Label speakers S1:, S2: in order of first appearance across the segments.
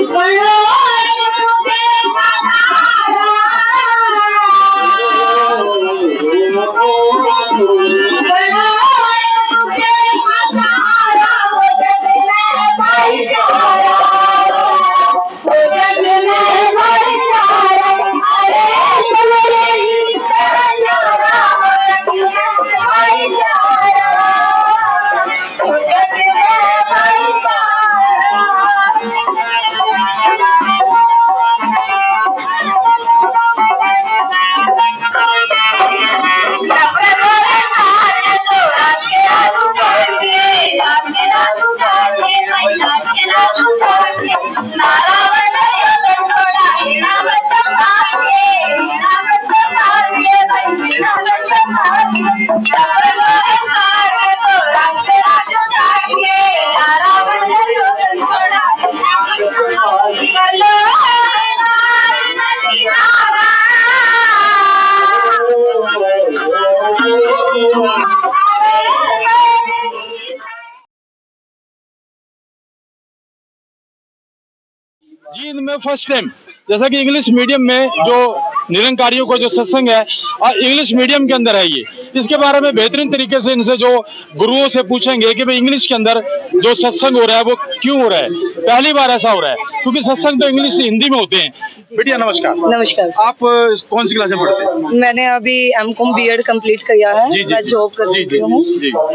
S1: जी इनमें first time जैसा कि इंग्लिश मीडियम में जो निरंकारियों को जो सत्संग है और इंग्लिश मीडियम के अंदर है ये, इसके बारे में बेहतरीन तरीके से इनसे जो गुरुओं से पूछेंगे कि भाई इंग्लिश के अंदर जो सत्संग हो रहा है वो क्यों हो रहा है, पहली बार ऐसा हो रहा है क्योंकि सत्संग तो इंग्लिश हिंदी में होते हैं। बेटिया नमस्कार।
S2: नमस्कार।
S1: आप कौन सी क्लास में पढ़ते हैं?
S2: मैंने अभी एमकॉम बीएड कंप्लीट किया है। मैं जॉब कर रही हूँ।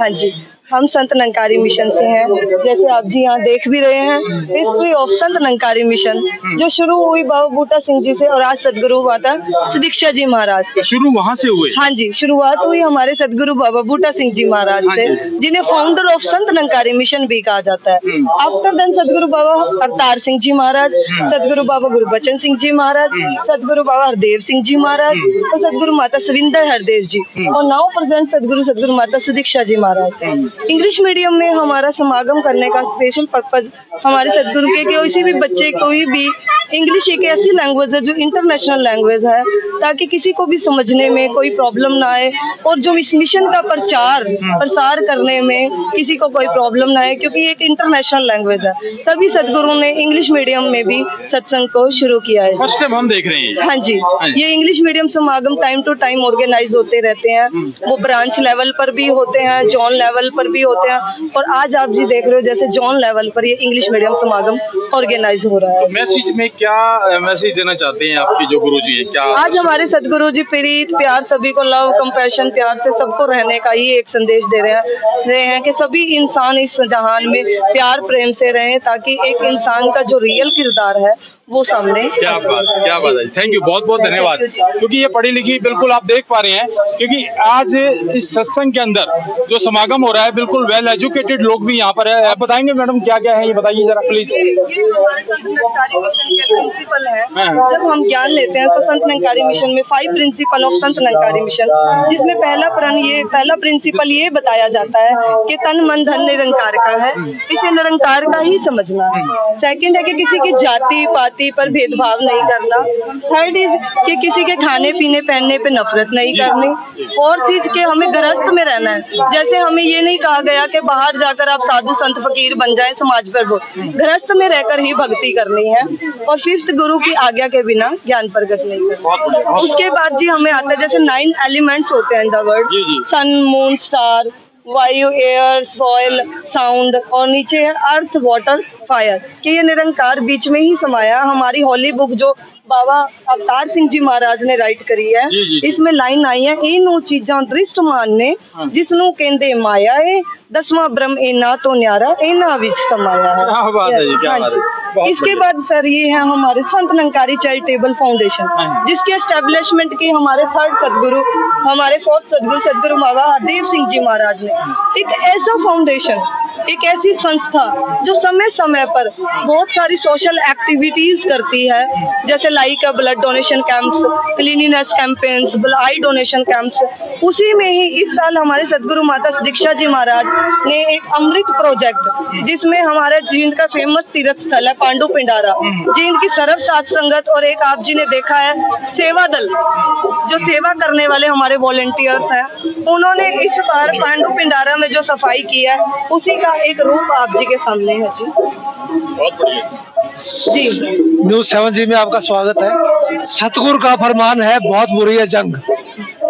S2: हाँ जी, हम संत निरंकारी मिशन से हैं। जैसे आप जी यहाँ देख भी रहे हैं, history of Sant Nirankari mission जो शुरू हुई बाबा बूटा सिंह जी से और आज सदगुरु माता सुदीक्षा जी महाराज से।
S1: शुरू वहाँ से हुई?
S2: हाँ जी, शुरुआत हुई हमारे सदगुरु बाबा बूटा सिंह जी महाराज से, जिन्हें founder of Sant Nirankari mission भी कहा जाता है। आफ्टर देन सदगुरु बाबा अवतार सिंह जी महाराज, सदगुरु बाबा गुरबचन सिंह जी महाराज, सदगुरु बाबा हरदेव सिंह जी महाराज और सदगुरु माता सुरिंदर हरदेव जी और नाउ प्रेजेंट सदगुरु माता सुदीक्षा जी महाराज। इंग्लिश मीडियम में हमारा समागम करने का स्पेशल पर्पज हमारे सदगुरु के किसी भी बच्चे कोई भी इंग्लिश एक ऐसी लैंग्वेज है जो इंटरनेशनल लैंग्वेज है, ताकि किसी को भी समझने में कोई प्रॉब्लम ना आए और जो इस मिशन का प्रसार करने में किसी को कोई प्रॉब्लम ना आए, क्योंकि ये एक इंटरनेशनल लैंग्वेज है। तभी सदगुरु ने इंग्लिश मीडियम में भी सत्संग को शुरू किया है।
S1: फर्स्ट टाइम हम देख रहे हैं।
S2: हाँ जी, ये इंग्लिश मीडियम समागम टाइम टू टाइम ऑर्गेनाइज होते रहते हैं। वो ब्रांच लेवल पर भी होते हैं, जोन लेवल पर भी होते हैं और आज आप जी देख रहे हो जैसे जोन लेवल पर ये इंग्लिश मीडियम समागम ऑर्गेनाइज हो रहा है।
S1: तो मैसेज में क्या मैसेज देना चाहते हैं आपके जो गुरु जी है? क्या
S2: आज हमारे सदगुरु जी प्रीत प्यार, सभी को लव कंपैशन, प्यार से सबको रहने का ही एक संदेश दे रहे हैं कि सभी इंसान इस जहान में प्यार प्रेम से रहें, ताकि एक इंसान का जो रियल किरदार है वो सामने।
S1: क्या बात है। थैंक यू, बहुत बहुत धन्यवाद। क्योंकि ये पढ़ी लिखी बिल्कुल आप देख पा रहे हैं, क्योंकि आज इस सत्संग के अंदर जो समागम हो रहा है बिल्कुल वेल एजुकेटेड लोग भी यहाँ पर है। बताएंगे मैडम क्या क्या है ये बताइए जरा प्लीज।
S2: प्रिंसिपल है, जब हम ज्ञान लेते हैं तो संत निरंकारी मिशन में 5 principle of Sant Nirankari mission, जिसमें पहला प्रिंसिपल ये बताया जाता है कि तन मन धन निरंकार का है, इसे निरंकार का ही समझना है। सेकंड है कि किसी की जाति पाति पर भेदभाव नहीं करना। थर्ड इज कि किसी के खाने पीने पहनने पे नफरत नहीं करनी। फोर्थ इज कि हमें गृहस्थ में रहना है, जैसे हमें ये नहीं कहा गया कि बाहर जाकर आप साधु संत फकीर बन जाएं समाज पर, वो गृहस्थ में रहकर ही भक्ति करनी है। और फिफ्थ, गुरु की आज्ञा के बिना ज्ञान प्रकट नहीं करना। उसके बाद जी हमें आता है जैसे 9 एलिमेंट्स होते हैं in the world, sun moon star, वायु एयर सॉइल साउंड और नीचे है अर्थ वाटर फायर, कि ये निरंकार बीच में ही समाया। हमारी होली बुक जो बाबा अवतार सिंह जी महाराज ने राइट करी है, इसमें लाइन आई है, इनू चीजा दृष्ट मानने जिसनू कहंदे माया है, 10वां ब्रह्म इना तो न्यारा इना विच समाया है।
S1: क्या बात है, क्या बात है।
S2: इसके बाद सर ये है हमारे संत निरंकारी चैरिटेबल फाउंडेशन, जिसके एस्टेब्लिशमेंट की हमारे फोर्थ सदगुरु बाबा हरदेव सिंह जी महाराज ने एक ऐसा फाउंडेशन, एक ऐसी संस्था जो समय समय पर बहुत सारी सोशल एक्टिविटीज करती है, जैसे like blood donation camps, cleanliness campaigns, आई डोनेशन कैंप्स। उसी में ही इस साल हमारे सदगुरु माता सुदीक्षा जी महाराज ने एक अमृत प्रोजेक्ट, जिसमें हमारे जींद का फेमस तीर्थ स्थल है पांडु पिंडारा, जींद की सर्व साथ संगत और एक आप जी ने देखा है सेवा दल, जो सेवा करने वाले हमारे वॉलंटियर्स हैं, उन्होंने इस बार पांडु पिंडारा में जो सफाई की है उसी का उसका एक रूप आप जी के सामने है जी।
S1: बहुत बढ़िया।
S2: जी
S3: न्यूज 7 जी में आपका स्वागत है। सतगुरु का फरमान है बहुत बुरी है जंग,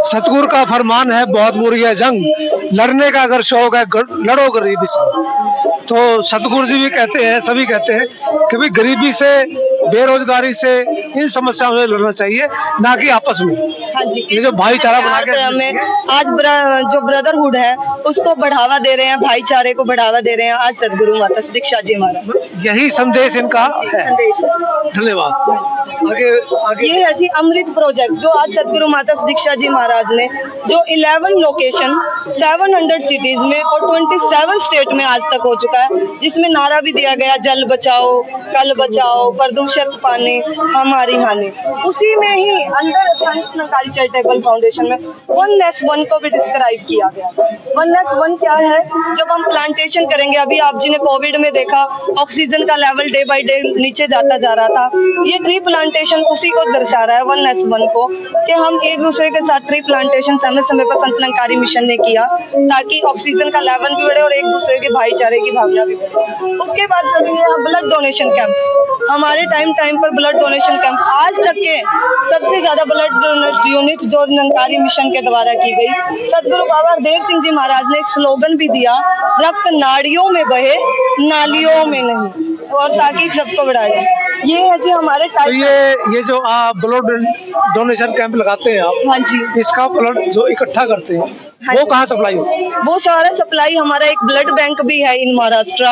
S3: सतगुरु का फरमान है बहुत बुरी है जंग, लड़ने का अगर शौक है लड़ो गरीबी से। तो सतगुरु जी भी कहते हैं, सभी कहते हैं कि भाई गरीबी से, बेरोजगारी से, इन समस्याओं से लड़ना चाहिए, ना कि आपस में।
S2: हाँ जी,
S3: ये जो भाईचारा बना के
S2: हमें आज जो ब्रदरहुड है उसको बढ़ावा दे रहे हैं, भाईचारे को बढ़ावा दे रहे हैं आज सदगुरु माता दीक्षा जी महाराज।
S3: यही संदेश इनका है। धन्यवाद। आगे आगे
S2: ये है जी अमृत प्रोजेक्ट, जो आज सदगुरु माता दीक्षा जी महाराज ने जो 11 लोकेशन 700 सिटीज में और 27 स्टेट में आज तक हो चुका है, जिसमें नारा भी दिया गया जल बचाओ, कल बचाओ, प्रदूषित पानी हमारी हानि। उसी में ही अंडर संत नंकाली चैरिटेबल फाउंडेशन में 1+1 को भी डिस्क्राइब किया गया। 1+1 क्या है? जब हम प्लांटेशन करेंगे, अभी आप जी ने कोविड में देखा ऑक्सीजन का लेवल डे बाय डे नीचे जाता जा रहा था, ये ट्री प्लांटेशन उसी को दर्शा रहा है 1+1 को, कि हम एक दूसरे के साथ ट्री प्लांटेशन समय समय पर संत निरंकारी मिशन ने किया ताकि ऑक्सीजन का लेवल भी बढ़े और एक दूसरे के भाईचारे की भावना भी बढ़े। उसके बाद ब्लड डोनेशन कैंप्स, हमारे टाइम पर ब्लड डोनेशन कैंप आज तक के सबसे ज्यादा ब्लड यूनिट जो निरंकारी मिशन के द्वारा की गई। सदगुरु बाबा हरदेव सिंह जी महाराज ने एक स्लोगन भी दिया, रक्त नाड़ियों में बहे नालियों में नहीं, और ताकि सबको बढ़ाए। ये है जी हमारे
S3: तो ये जो आप ब्लड डोनेशन कैंप लगाते हैं आप,
S2: हाँ जी,
S3: इसका ब्लड जो इकट्ठा करते हैं वो कहाँ सप्लाई होता है?
S2: वो सारा सप्लाई हमारा एक ब्लड बैंक भी है इन महाराष्ट्र,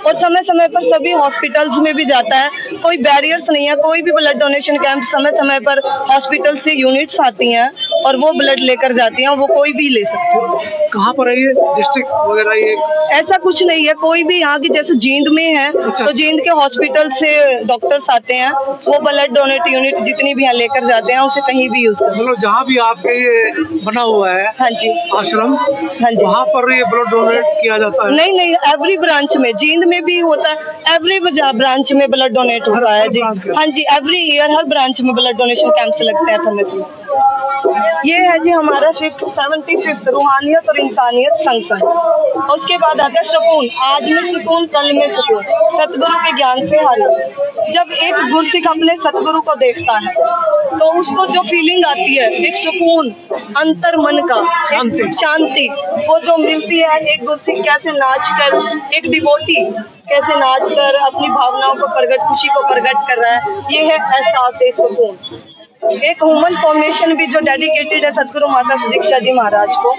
S2: और समय समय पर सभी हॉस्पिटल्स में भी जाता है। कोई बैरियर्स नहीं है, कोई भी ब्लड डोनेशन कैंप समय समय पर हॉस्पिटल से यूनिट्स आती हैं और वो ब्लड लेकर जाती हैं, वो कोई भी ले सकते हैं।
S3: कहाँ पर है ये डिस्ट्रिक्ट वगैरह? ये
S2: ऐसा कुछ नहीं है, कोई भी यहाँ की जैसे जींद में है तो जींद के हॉस्पिटल से डॉक्टर्स आते हैं, वो ब्लड डोनेट यूनिट जितनी भी यहाँ लेकर जाते हैं, उसे कहीं भी यूज कर सकते हैं।
S3: मतलब जहाँ भी आपके ये बना हुआ है
S2: हाँ जी,
S3: आश्रम,
S2: हाँ जी,
S3: वहाँ पर ये ब्लड डोनेट किया जाता है?
S2: नहीं, एवरी ब्रांच में, जींद में भी होता है, एवरी ब्रांच में ब्लड डोनेट होता है जी। हाँ जी, एवरी ईयर हर ब्रांच में ब्लड डोनेशन कैंप्स लगते हैं समय समय। ये है जी हमारा 75th रूहानियत और इंसानियत संगठन। उसके बाद आता है सुकून, आज में सुकून कल में सुकून, सतगुरु के ज्ञान से हारी। जब एक गुरसिख अपने सतगुरु को देखता है तो उसको जो फीलिंग आती है, एक सुकून अंतर मन का, शांति वो जो मिलती है, एक गुरसिख कैसे नाच कर, एक डिवोटी कैसे नाच कर अपनी भावनाओं को प्रकट, खुशी को प्रकट कर रहा है, ये है एहसास है सुकून। एक ह्यूमन फॉर्मेशन भी जो डेडिकेटेड है सदगुरु माता दीक्षा जी महाराज को,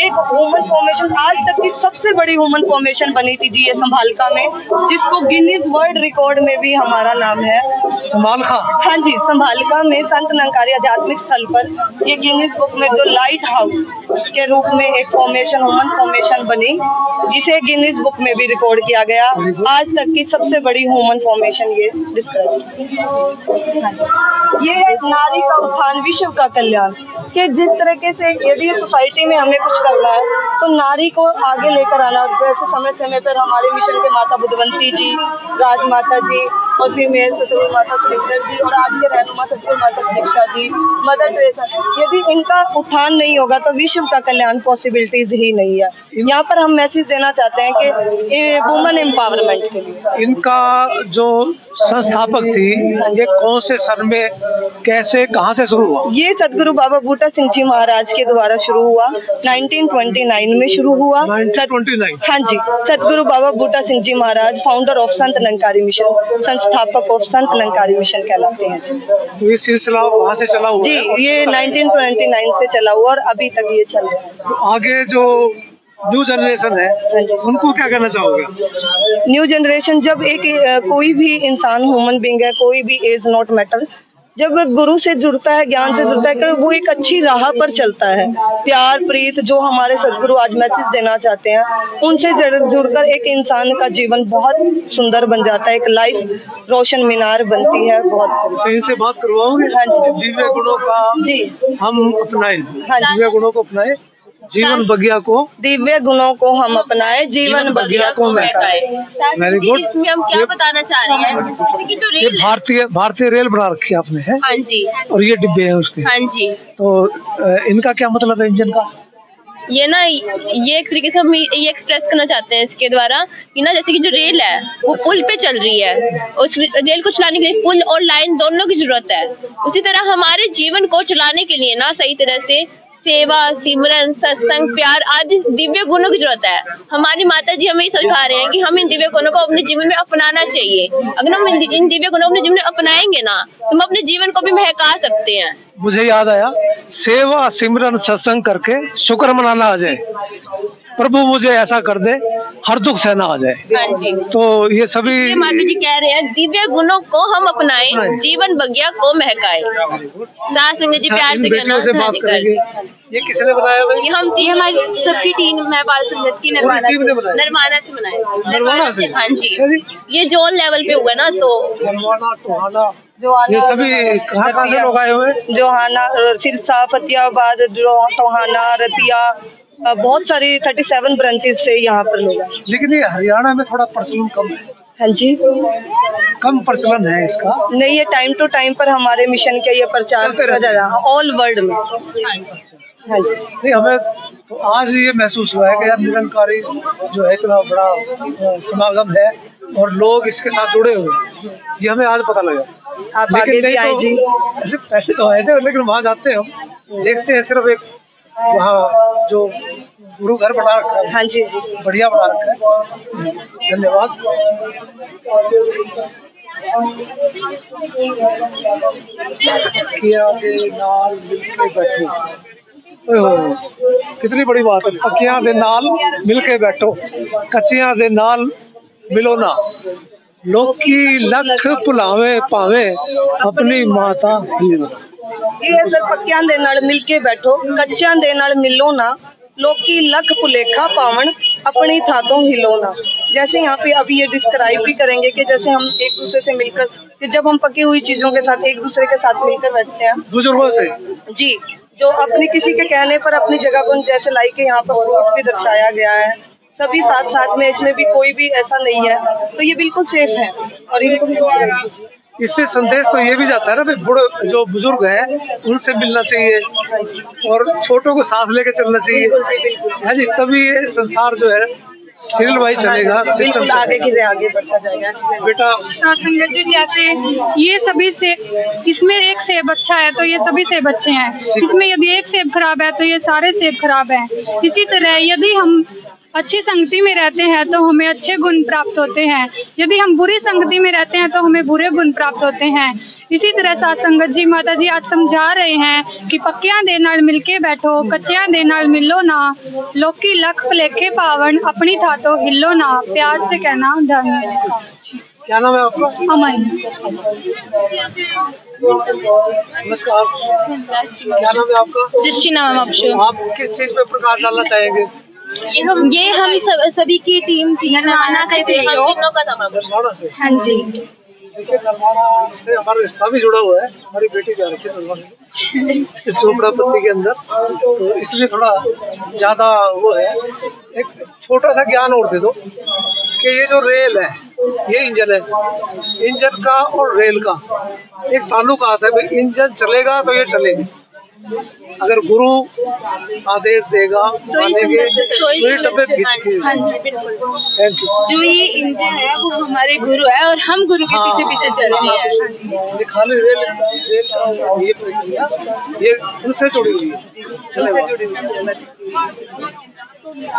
S2: एक ह्यूमन फॉर्मेशन आज तक की सबसे बड़ी ह्यूमन फॉर्मेशन बनी थी जी ये संभालका में, जिसको गिनीज वर्ल्ड रिकॉर्ड में भी हमारा नाम है।
S3: संभालका?
S2: हाँ जी, संभालका में संत निरंकारी आध्यात्मिक स्थल पर ये गिनीज बुक में जो लाइट हाउस के रूप में एक फॉर्मेशन, ह्यूमन फॉर्मेशन बनी, इसे गिनीज बुक में भी रिकॉर्ड किया गया। आज तक की सबसे बड़ी ह्यूमन फॉर्मेशन ये डिस्क्राइब। हाँ जी, ये है नारी का उत्थान, विश्व का कल्याण, कि जिस तरीके से यदि सोसाइटी में हमें कुछ करना है तो नारी को आगे लेकर आना। जैसे समय समय पर हमारे मिशन के माता बुद्धवंती जी, राजमाता जी, और फिर मेरे सतगुरु माता सुरेंद्र जी, और आज के रहनुमा सतगुरु माता दीक्षा जी, मदर टेरेसा, यदि इनका उत्थान नहीं होगा तो विश्व का कल्याण पॉसिबिलिटीज ही नहीं है। यहाँ पर हम मैसेज देना चाहते हैं कि वुमेन एम्पावरमेंट के लिए।
S3: इनका जो संस्थापक थी, ये कौन से सन में, कैसे, कहाँ से शुरू हुआ?
S2: ये सदगुरु बाबा बूटा सिंह जी महाराज के द्वारा शुरू हुआ, 1929 में शुरू हुआ।
S3: 1929?
S2: हाँ जी, सदगुरु बाबा बूटा सिंह जी महाराज founder of Sant Nirankari mission, संस्थापक ऑफ संत निरंकारी मिशन कहलाते हैं जी।
S3: तो ये सिलसिला वहाँ से चला हुआ
S2: जी, ये 1929 से चला हुआ और अभी तक ये चल रहा है।
S3: तो आगे जो न्यू जनरेशन है, उनको क्या कहना चाहोगे?
S2: न्यू जनरेशन, जब एक कोई भी इंसान, ह्यूमन बीइंग है, कोई भी एज नॉट मैटर, जब गुरु से जुड़ता है, ज्ञान से जुड़ता है, तो वो एक अच्छी राह पर चलता है। प्यार प्रीत जो हमारे सदगुरु आज मैसेज देना चाहते हैं, उनसे जुड़कर एक इंसान का जीवन बहुत सुंदर बन जाता है, एक लाइफ रोशन मीनार बनती है। बहुत
S3: सही से बात करवाओगे?
S2: हाँ जी,
S3: दिव्य गुणों का
S2: जी
S3: हम अपनाएं।
S2: हाँ,
S3: दिव्य गुणों को अपनाएं, जीवन बगिया को,
S2: दिव्य गुणों को हम अपनाए, जीवन बगिया को महकाए।
S3: Very good.
S4: इसमें हम क्या बताना चाह रहे हैं कि जो
S3: ये
S4: रेल है,
S3: भारतीय रेल बना रखी है आपने, है?
S4: हाँ जी,
S3: और ये डिब्बे हैं उसके।
S4: हाँ जी,
S3: तो इनका क्या मतलब है इंजन का?
S4: ये ना ये एक तरीके से हम ये एक्सप्रेस करना चाहते हैं इसके द्वारा कि ना जैसे कि जो रेल है वो पुल पे चल रही है, उस रेल को चलाने के लिए पुल और लाइन दोनों की जरूरत है। उसी तरह हमारे जीवन को चलाने के लिए ना सही तरह से सेवा, सिमरन, सत्संग, प्यार आदि दिव्य गुणों की जरूरत है। हमारी माता जी हमें समझा रहे हैं कि हम इन दिव्य गुणों को अपने जीवन में अपनाना चाहिए। अगर हम इन दिव्य गुणों को अपने जीवन में अपनाएंगे ना तो हम अपने जीवन को भी महका सकते हैं।
S3: मुझे याद आया, सेवा सिमरन सत्संग करके शुक्र मनाना आ जाए, प्रभु मुझे ऐसा कर दे हर दुख सहना आ जाए।
S4: हाँ जी,
S3: तो ये सभी
S4: ये माता जी कह रहे हैं दिव्य गुणों को हम अपनाएं, जीवन बगिया को महकाएं। साथ संगत जी प्यार से कहना
S3: से बात करेंगे। ये किसने बनाया भाई?
S4: ये हमारी सबकी टीम है, बाल संगत की नरवाना
S3: टीम ने बनाया?
S4: नरवाना से बनाया।
S3: नरवाना से?
S4: हाँ जी,
S3: अच्छा जी।
S4: ये जोन लेवल पे हुआ ना, तो
S3: नरवाना, टोहाना, ये सभी कहाँ से लोग आए हुए?
S2: जोहाना, सिरसा, फतेहाबाद, टोहाना, रतिया, बहुत सारी 37 ब्रांचेस से यहाँ पर लोग हैं।
S3: लेकिन ये हरियाणा में थोड़ा प्रचलन कम है।
S2: हाँ जी,
S3: कम प्रचलन है इसका।
S2: नहीं, ये टाइम टू टाइम पर हमारे मिशन का ये प्रचार किया जा रहा है ऑल वर्ल्ड में। हाँ जी,
S3: नहीं, हमें तो आज ये महसूस हुआ है कि यार निरंकारी जो है इतना बड़ा समागम है और लोग इसके साथ जुड़े हुए हैं, ये हमें आज पता लगा।
S2: आप आगे भी आए जी।
S3: पहले तो आए थे, लेकिन वहाँ जाते हैं हम देखते हैं सिर्फ एक वहाँ जो गुरु घर बना रखा है।
S2: हाँ जी जी,
S3: बढ़िया बना रखा है, धन्यवाद। कितनी बड़ी बात है, अखियां दे नाल मिलके बैठो, कचियां दे नाल मिलो ना, लोकी लख भुलावे पावे अपनी माता।
S2: ये सर पक्कियां दे नाल मिलके बैठो, कच्चियां दे नाल मिलो ना, लोकी लख भुलेखा पावन अपनी थातों हिलो ना। जैसे यहाँ पे अभी ये डिस्क्राइब भी करेंगे कि जैसे हम एक दूसरे से मिलकर, कि जब हम पकी हुई चीजों के साथ एक दूसरे के साथ मिलकर बैठते हैं
S3: बुजुर्गों से
S2: जी, जो अपनी किसी के कहने पर अपनी जगह को जैसे लाई के यहाँ पर फ्रूट भी दर्शाया गया है, सभी साथ साथ में, इसमें भी कोई भी ऐसा नहीं है, तो ये बिल्कुल सेफ है। और इनको भी
S3: इससे संदेश तो ये भी जाता है ना भाई, बूढ़े जो बुजुर्ग हैं उनसे मिलना चाहिए और छोटों को साथ लेके चलना चाहिए, है जी, तभी ये संसार जो है सीरियल वाइज चलेगा,
S2: बिल्कुल आगे की आगे बढ़ता जाएगा।
S3: बेटा
S5: संगत जी जैसे ये सभी से, इसमें एक सेब अच्छा है तो ये सभी सेब अच्छे हैं, इसमें यदि एक सेब खराब है तो ये सारे सेब खराब हैं। इसी तरह यदि हम अच्छी संगति में रहते हैं तो हमें अच्छे गुण प्राप्त होते हैं, यदि हम बुरी संगति में रहते हैं तो हमें बुरे गुण प्राप्त होते हैं। इसी तरह साथ संगत जी माता जी आज समझा रहे हैं कि पक्कियां दे नाल मिलके बैठो, कच्चियां दे नाल मिलो ना, लोकी लख भुलेखे पावन अपनी थातों हिलो ना। प्यार से कहना धन्यवाद।
S3: क्या नाम है आपका?
S5: अमन।
S3: नमस्कार, क्या नाम है आपका?
S4: सृष्टि नाम आपसे।
S3: आप किस चीज पे प्रकाश डालना चाहेंगे?
S4: ये हम सभी की टीम थी, नरवाना से हम तीनों का था।
S3: नरवाना से?
S5: हाँ जी,
S3: देखिए नरवाना से हमारा रिश्ता भी जुड़ा हुआ है, हमारी बेटी जा रखी है नरवाना चोपड़ा पत्ती के अंदर, तो इसलिए थोड़ा ज्यादा वो है। एक छोटा सा ज्ञान और दे दो कि ये जो रेल है, ये इंजन है, इंजन का और रेल का एक ताल्लुकात है भाई, इंजन चलेगा तो ये चलेगी, अगर गुरु आदेश देगा मानेंगे तो ये डब्बे खींचेंगे।
S4: हाँ जी, बिल्कुल।
S3: Thank you.
S4: जो ये इंजन है वो हमारे गुरु है और हम गुरु के पीछे पीछे चल रहे हैं।
S3: ये खाली रेल का ये प्रक्रिया ये उनसे जुड़ी हुई है।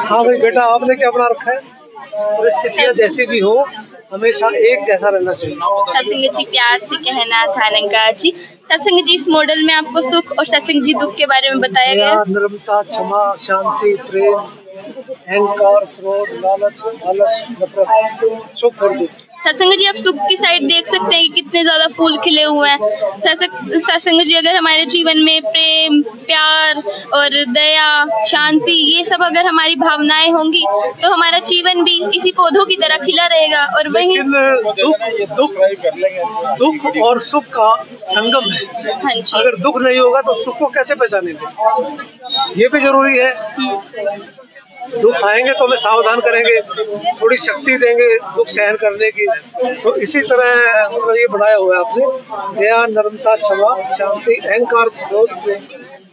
S3: हाँ भाई बेटा, आपने क्या बना रखा है? परिस्थितियाँ जैसी भी हो हमेशा एक जैसा रहना चाहिए।
S4: सत्संग जी प्यार से कहना था अलंकार जी। सत्संग जी इस मॉडल में आपको सुख और सत्संग जी दुख के बारे में बताया गया।
S3: नर्मता, क्षमा, शांति, प्रेम, अहंकार, क्रोध, लालच, आलस, नफरत, सुख और दुख।
S4: सत्संग जी आप सुख की साइड देख सकते हैं कि कितने ज्यादा फूल खिले हुए हैं। सत्संग जी अगर हमारे जीवन में प्रेम, प्यार और दया, शांति, ये सब अगर हमारी भावनाएं होंगी तो हमारा जीवन भी इसी पौधों की तरह खिला रहेगा। और वही
S3: दुख और सुख का संगम है।
S4: हाँ जी,
S3: अगर दुख नहीं होगा तो सुख को कैसे पहचानेंगे? ये भी जरूरी है। दुख आएंगे तो हमें सावधान करेंगे, थोड़ी शक्ति देंगे दुख सहन करने की। तो इसी तरह ये बनाया हुआ है आपने, दया, नर्मता, क्षमा, शांति, अहंकार, क्रोध,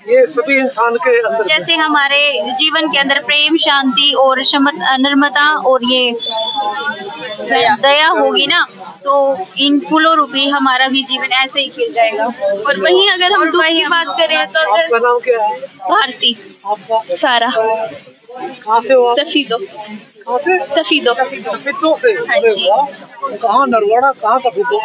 S3: ये सभी इंसान के अंदर
S6: जैसे हमारे जीवन के अंदर प्रेम, शांति और नर्मता और ये दया होगी ना, तो इन फूलों रूपी हमारा भी जीवन ऐसे ही खिल जाएगा। और वहीं अगर हम दुख की बात करें तो
S3: आपका नाम क्या है?
S6: भारती
S3: आपका
S6: सारा
S3: कहाँ से हो आप?
S6: सफीदो
S3: कहाँ से?
S6: सफीदो
S3: सफीदों से।
S6: हाँ
S3: अरे
S6: जी।
S3: वाह, कहाँ नरवाड़ा, कहाँ सफीदों?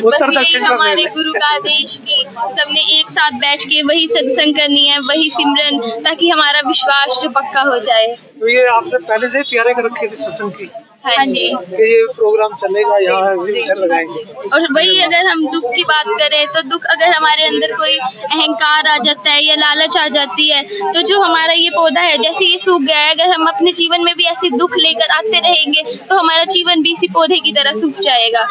S3: उत्तर
S6: बस यही
S3: दक्षिण का
S6: हमारे
S3: मेल है।
S6: गुरु का आदेश की सबने एक साथ बैठ के वही सत्संग करनी है, वही सिमरन, ताकि हमारा विश्वास जो पक्का हो जाए।
S3: तो ये आपने पहले से ही तैयारी कर रखी थी सत्संग की
S6: हाँ जी।
S3: कि ये प्रोग्राम चलेगा, यहाँ एग्जीबिशन लगाएंगे?
S6: और वही अगर हम दुख की बात करें तो दुख अगर हमारे अंदर कोई अहंकार आ जाता है या लालच आ जाती है, तो जो हमारा ये पौधा है जैसे ये सूख गया है, अगर हम अपने जीवन में भी ऐसे दुख लेकर आते रहेंगे तो हमारा जीवन भी इसी पौधे की तरह सूख जाएगा।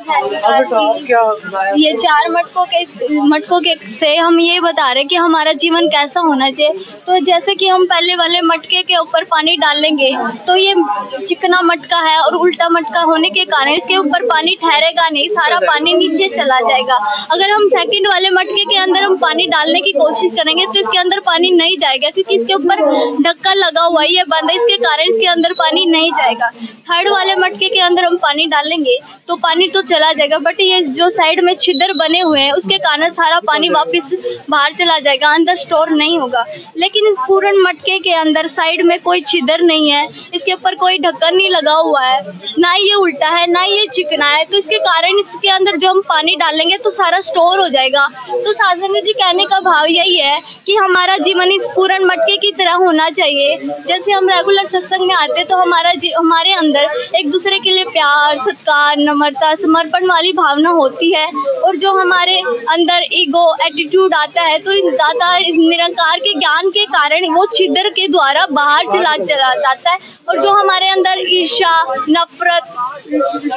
S3: अब बेटा आप क्या बनाया?
S6: ये 4 मटकों के से हम ये बता रहे हैं कि हमारा जीवन कैसा होना चाहिए। तो जैसे कि हम पहले वाले मटके के ऊपर पानी डालेंगे तो ये चिकना मटका है और उल्टा मटका होने के कारण इसके ऊपर पानी ठहरेगा नहीं, सारा पानी नीचे चला जाएगा। अगर हम सेकंड वाले मटके के अंदर हम पानी डालने की कोशिश करेंगे तो इसके अंदर पानी नहीं जाएगा, क्योंकि इसके ऊपर ढक्कन लगा हुआ है, ये बंद है, इसके कारण इसके अंदर पानी नहीं जाएगा। थर्ड वाले मटके के अंदर हम पानी डालेंगे तो पानी तो चला जाएगा, बट ये जो साइड में छिद्र बने हुए हैं उसके कारण सारा पानी वापस बाहर चला जाएगा, अंदर स्टोर नहीं होगा। लेकिन पूर्ण मटके के अंदर साइड में कोई छिद्र नहीं है, इसके ऊपर कोई ढक्कन नहीं लगा हुआ है, ना ये उल्टा है ना ये चिकना है, तो इसके कारण इसके अंदर जो हम पानी डालेंगे तो सारा स्टोर हो जाएगा। तो साधना जी कहने का भाव यही है कि हमारा जीवन इस पूर्ण मटके की तरह होना चाहिए। जैसे हम रेगुलर सत्संग में आते तो हमारे अंदर एक दूसरे के लिए प्यार, सत्कार, नम्रता, समर्पण वाली भावना होती है, और जो हमारे अंदर ईगो, एटीट्यूड आता है तो दाता निरंकार के ज्ञान के कारण वो छिद्र के द्वारा बाहर चला जाता है। और जो हमारे अंदर ईर्ष्या, नफरत,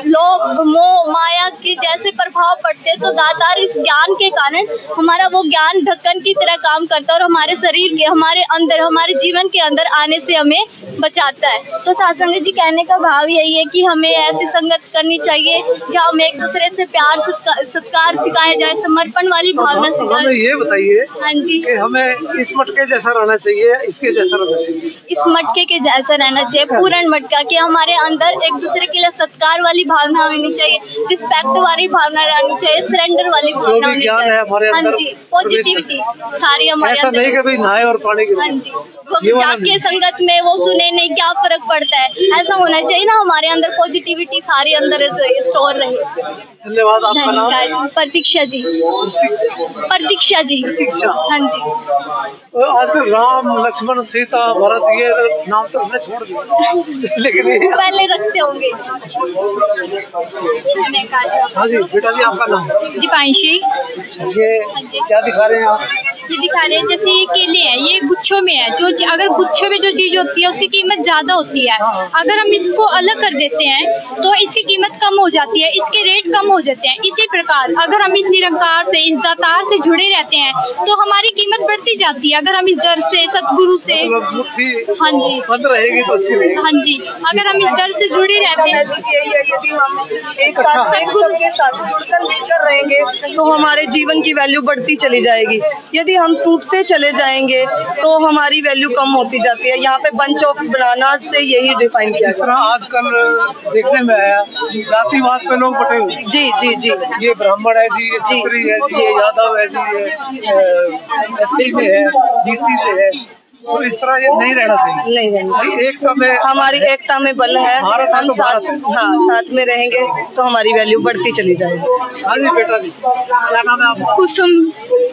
S6: लोभ, मोह, माया के जैसे प्रभाव पड़ते हैं तो दातार इस ज्ञान के कारण हमारा वो ज्ञान ढक्कन की तरह काम करता है और हमारे शरीर के हमारे अंदर, हमारे जीवन के अंदर आने से हमें बचाता है। तो सत्संग जी कहने का भाव यही है कि हमें ऐसी संगत करनी चाहिए जहाँ हम एक दूसरे से प्यार, सत्कार सिखाया जाए, समर्पण वाली भावना सिखाए।
S3: हमें ये बताइए
S6: हाँ जी,
S3: कि हमें इस मटके जैसा रहना चाहिए, इसके जैसा रहना चाहिए?
S6: इस मटके के जैसा रहना चाहिए, पूर्ण मटका, कि हमारे अंदर एक दूसरे के लिए सत्कार वाली भावना होनी चाहिए, रिस्पेक्ट वाली भावना रहनी चाहिए, सरेंडर वाली
S3: जो
S6: भावना
S3: भी
S6: होनी
S3: ज्ञान है
S6: चाहिए।
S3: हमारे
S6: हाँ
S3: अंदर
S6: जी, पॉजिटिविटी सारी हमारे
S3: ऐसा
S6: अंदर।
S3: नहीं कभी नहाए और पानी गिरे।
S6: हाँ जी, वो
S3: ये वाला
S6: जाके संगत में वो सुने नहीं, क्या फर्क पड़ता है, ऐसा होना चाहिए ना, हमारे अंदर पॉजिटिविटी सारी अंदर स्टोर रहे।
S3: धन्यवाद। आपका नाम?
S6: धन्यवाद जी, प्रतीक्षा जी। प्रतीक्षा जी।
S3: प्रतीक्षा।
S6: हाँ जी।
S3: आज तो राम, लक्ष्मण, सीता, भरत ये नाम तो हमने छोड़ दिया, लेकिन ये
S6: पहले रखते होंगे।
S3: हाँ जी बेटा जी, आपका नाम?
S6: दीपांशी।
S3: ये क्या दिखा रहे हैं आप?
S6: ये दिखा रहे हैं जैसे ये केले हैं, ये गुच्छों में है, जो अगर गुच्छे में जो चीज होती है उसकी कीमत ज्यादा होती है, अगर हम इसको अलग कर देते हैं तो इसकी कीमत कम हो जाती है, इसके रेट कम हो जाते हैं। इसी प्रकार अगर हम इस निरंकार से, इस दातार से जुड़े रहते हैं तो हमारी कीमत बढ़ती जाती है। अगर हम इस डर से, सतगुरु से, हाँ जी,
S3: बंद रहेगी तो अच्छी रहेगी।
S6: हाँ जी, अगर हम इस डर से जुड़े रहते हैं,
S2: यदि हम एक साथ सत्संग के साथ जुड़कर लेकर रहेंगे तो हमारे जीवन की वैल्यू बढ़ती चली जाएगी। यदि हम टूटते चले जाएंगे तो हमारी वैल्यू कम होती जाती है। यहाँ पे बंच ऑफ बनाना से यही डिफाइन किया
S3: जिस तरह आजकल देखने में आया, जातिवाद पे लोग बटे हुए।
S2: जी जी जी,
S3: ये ब्राह्मण है जी, ये क्षत्रिय है जी, ये यादव है जी, ये एससी में है, बीसी में है, तो इस तरह ये नहीं रहना चाहिए।
S2: नहीं नहीं,
S3: एकता में,
S2: हमारी एकता में बल है।
S3: भारत है
S2: हम
S3: तो
S2: साथ,
S3: भारत है।
S2: हाँ, साथ में रहेंगे तो हमारी वैल्यू बढ़ती चली जाएगी।
S3: हाँ जी बेटा जी, क्या नाम है आपका?
S6: कुसुम।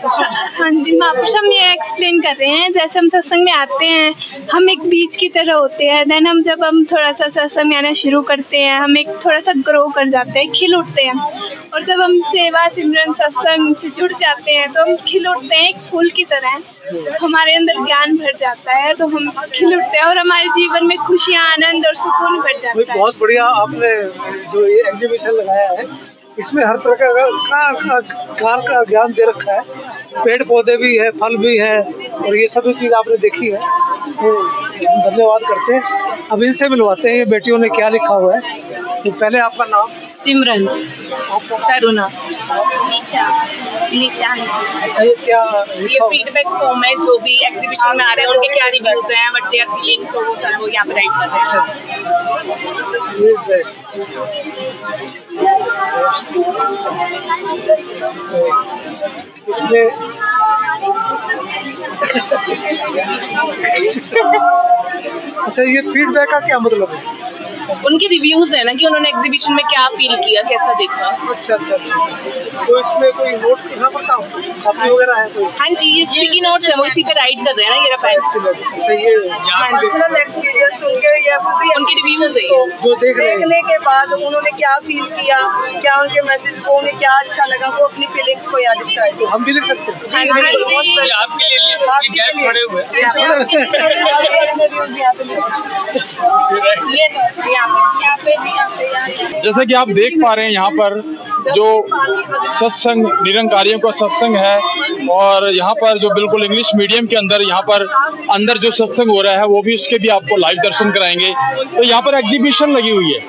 S6: हाँ जी, हम ये एक्सप्लेन कर रहे हैं, जैसे हम सत्संग में आते हैं, हम एक बीज की तरह होते हैं, देन जब हम थोड़ा सा सत्संग में आना शुरू करते हैं, हम एक थोड़ा सा ग्रो कर जाते हैं, खिल उठते हैं, और जब हम सेवा, सिमरन, सत्संग से जुड़ जाते हैं तो हम खिल उठते हैं, एक फूल की तरह हमारे अंदर ज्ञान भर जाता है, तो हम खिल उठते हैं और हमारे जीवन में खुशियाँ, आनंद और सुकून भर जाता है।
S3: बहुत बढ़िया आपने जो ये एग्जीबिशन लगाया है, इसमें हर प्रकार का ज्ञान दे रखा है, पेड़ पौधे भी है, फल भी है, और ये सभी चीज़ आपने देखी है, तो धन्यवाद करते हैं। अब इनसे मिलवाते हैं ये बेटियों ने क्या लिखा हुआ है। तो पहले आपका नाम?
S2: सिमरन करुणा।
S3: अच्छा, ये क्या
S2: ये फीडबैक फॉर्म है, जो भी एग्जीबिशन में आ रहे हैं उनके क्या रिव्यूज हैं, व्हाट दे आर फीलिंग, तो वो सारा वो यहाँ पे राइट कर रहे हैं।
S3: इसमें अच्छा, ये फीडबैक का क्या मतलब है?
S2: उनके रिव्यूज है ना कि उन्होंने एग्जीबिशन में क्या फील किया, कैसा देखा।
S3: अच्छा अच्छा अच्छा, तो इसमें कोई नोट लिखना पड़ता है, कॉपी वगैरह है कोई?
S2: हाँ जी, ये स्टिकी नोट्स है, वो इसी पे राइट कर रहे हैं ना, ये रहा पेन।
S3: अच्छा, ये
S2: पर्सनल एक्सपीरियंस उनके रिव्यूज है,
S3: जो देख रहे हैं
S2: देखने के बाद उन्होंने क्या फील किया, क्या उनके मैसेज को उन्हें क्या अच्छा लगा, वो अपनी फीलिंग्स को याद डिस्क्राइब
S3: तो हम भी लिख सकते हैं?
S2: हाँ जी,
S1: आपके लिए खड़े हुए जैसा कि आप देख पा रहे हैं यहाँ पर जो सत्संग निरंकारियों का सत्संग है, और यहाँ पर जो बिल्कुल इंग्लिश मीडियम के अंदर यहाँ पर अंदर जो सत्संग हो रहा है वो भी उसके भी आपको लाइव दर्शन कराएंगे। तो यहाँ पर एग्जीबिशन लगी हुई है,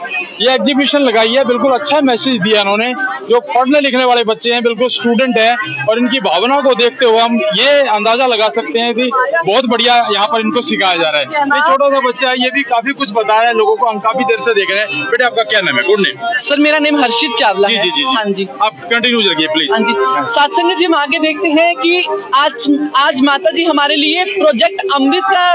S1: ये एग्जीबिशन लगाई है, बिल्कुल अच्छा मैसेज दिया इन्होंने। जो पढ़ने लिखने वाले बच्चे हैं, बिल्कुल स्टूडेंट हैं, और इनकी भावनाओं को देखते हुए हम ये अंदाजा लगा सकते हैं कि बहुत बढ़िया यहाँ पर इनको सिखाया जा रहा है। ये छोटा सा बच्चा है, ये भी काफी कुछ बता रहा है लोगों को, हम काफी देर से देख रहे हैं। बेटे आपका क्या नाम है? गुड नेम
S2: सर, मेरा नेम हर्षित चावला है।
S1: जी,
S2: हाँ जी,
S1: आप कंटिन्यू रखिए प्लीज।
S2: हाँ जी, सत्संग जी हम आगे देखते हैं कि आज माता जी हमारे लिए प्रोजेक्ट अमृत का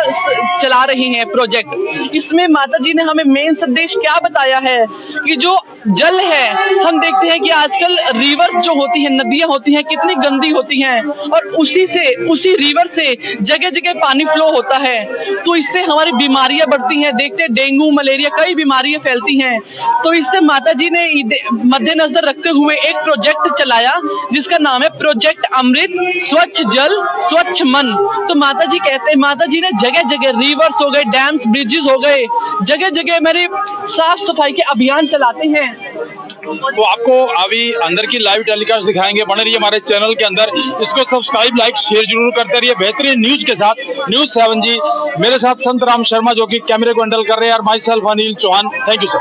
S2: चला रही हैं प्रोजेक्ट। इसमें माता जी ने हमें मेन संदेश क्या बताया है कि जो जल है, हम देखते हैं कि आजकल रिवर्स जो होती हैं, नदियां होती हैं, कितनी गंदी होती हैं, और उसी रिवर से जगह जगह पानी फ्लो होता है, तो इससे हमारी बीमारियां बढ़ती हैं। देखते हैं डेंगू, मलेरिया, कई बीमारियां फैलती हैं। तो इससे माता जी ने मद्देनजर रखते हुए एक प्रोजेक्ट चलाया जिसका नाम है प्रोजेक्ट अमृत, स्वच्छ जल स्वच्छ मन। तो माता जी कहते हैं, माता जी ने जगह जगह रिवर्स हो गए, डैम्स, ब्रिजेस हो गए, जगह जगह मेरे साफ सफाई के अभियान चलाते हैं।
S1: तो आपको अभी अंदर की लाइव टेलीकास्ट दिखाएंगे, बने रहिए हमारे चैनल के अंदर। इसको सब्सक्राइब, लाइक, शेयर जरूर करते रहिए बेहतरीन न्यूज के साथ। न्यूज 7 जी, मेरे साथ संत राम शर्मा जो कि कैमरे को हैंडल कर रहे हैं, और myself Anil Chauhan. Thank you sir.